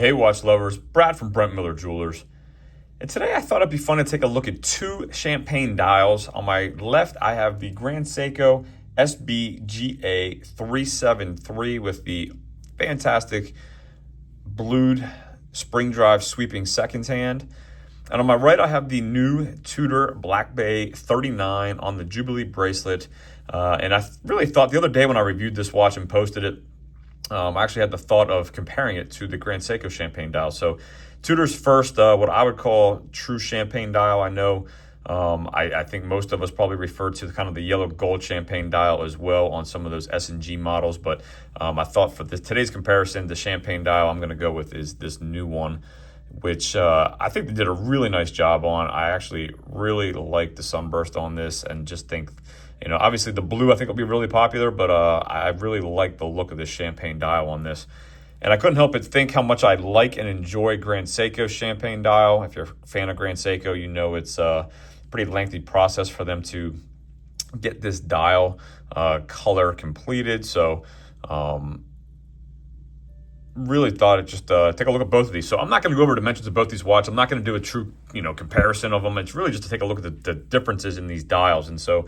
Hey watch lovers, Brad from Brent Miller Jewelers. And today I thought it'd be fun to take a look at two champagne dials. On my left, I have the Grand Seiko SBGA 373 with the fantastic blued spring drive sweeping second hand. And on my right, I have the new Tudor Black Bay 39 on the Jubilee bracelet. And I really thought the other day when I reviewed this watch and posted it, I actually had the thought of comparing it to the Grand Seiko champagne dial. So Tudor's first, what I would call true champagne dial. I know I think most of us probably refer to kind of the yellow gold champagne dial as well on some of those S&G models. But I thought for today's comparison, the champagne dial I'm going to go with is this new one, which I think they did a really nice job on. I actually really like the sunburst on this and just think, obviously the blue I think will be really popular, but I really like the look of this champagne dial on this. And I couldn't help but think how much I like and enjoy Grand Seiko's champagne dial. If you're a fan of Grand Seiko, you know it's a pretty lengthy process for them to get this dial color completed. So really thought it just take a look at both of these. So I'm not going to go over dimensions of both these watches. I'm not going to do a true comparison of them. It's really just to take a look at the differences in these dials. And so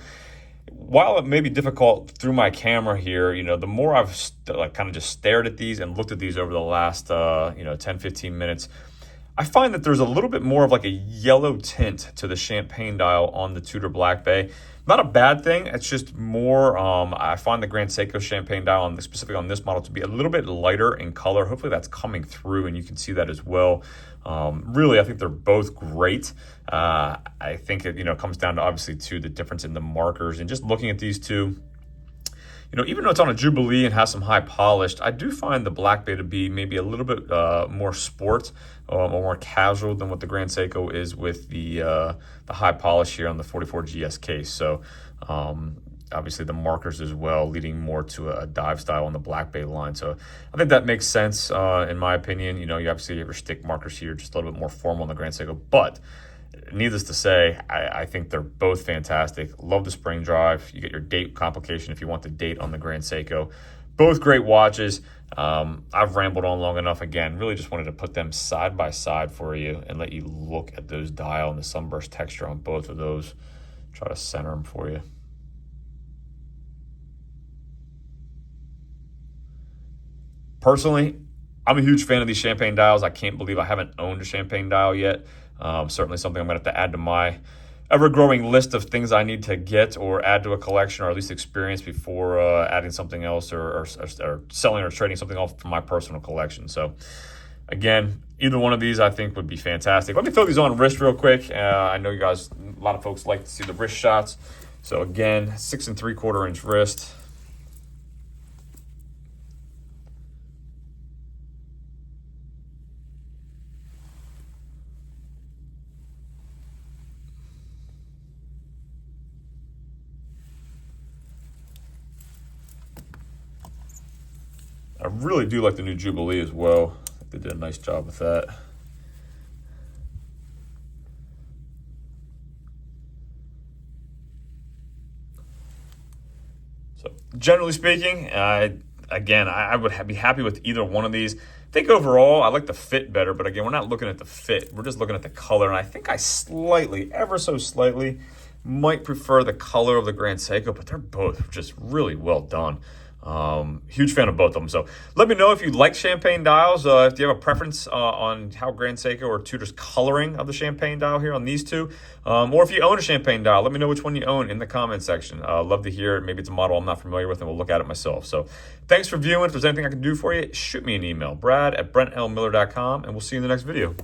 while it may be difficult through my camera here, the more I've kind of just stared at these and looked at these over the last 10-15 minutes, I find that there's a little bit more of like a yellow tint to the champagne dial on the Tudor Black Bay. Not a bad thing. It's just more, I find the Grand Seiko champagne dial, specifically on this model, to be a little bit lighter in color. Hopefully that's coming through and you can see that as well. Really, I think they're both great. I think it comes down to obviously to the difference in the markers. And just looking at these two, even though it's on a Jubilee and has some high polished, I do find the Black Bay to be maybe a little bit more sport or more casual than what the Grand Seiko is with the high polish here on the 44 GS case. So obviously the markers as well, leading more to a dive style on the Black Bay line. So I think that makes sense in my opinion. You obviously have your stick markers here, just a little bit more formal on the Grand Seiko, but needless to say, I think they're both fantastic. Love the spring drive. You get your date complication if you want the date on the Grand Seiko. Both great watches. I've rambled on long enough. Again, really just wanted to put them side by side for you and let you look at those dial and the sunburst texture on both of those. Try to center them for you. Personally, I'm a huge fan of these champagne dials. I can't believe I haven't owned a champagne dial yet. Certainly something I'm going to have to add to my ever-growing list of things I need to get or add to a collection, or at least experience before adding something else or selling or trading something off from my personal collection. So again, either one of these I think would be fantastic. Let me throw these on wrist real quick. I know you guys, a lot of folks like to see the wrist shots. So again, 6 3/4 inch wrist. I really do like the new Jubilee as well. I think they did a nice job with that. So generally speaking, I would be happy with either one of these. I think overall, I like the fit better, but again, we're not looking at the fit. We're just looking at the color, and I think I ever so slightly, might prefer the color of the Grand Seiko, but they're both just really well done. Huge fan of both of them. So let me know if you like champagne dials. If you have a preference on how Grand Seiko or Tudor's coloring of the champagne dial here on these two, or if you own a champagne dial, let me know which one you own in the comment section. Love to hear it. Maybe it's a model I'm not familiar with, and we'll look at it myself. So thanks for viewing. If there's anything I can do for you, shoot me an email, brad@brentlmiller.com, and we'll see you in the next video.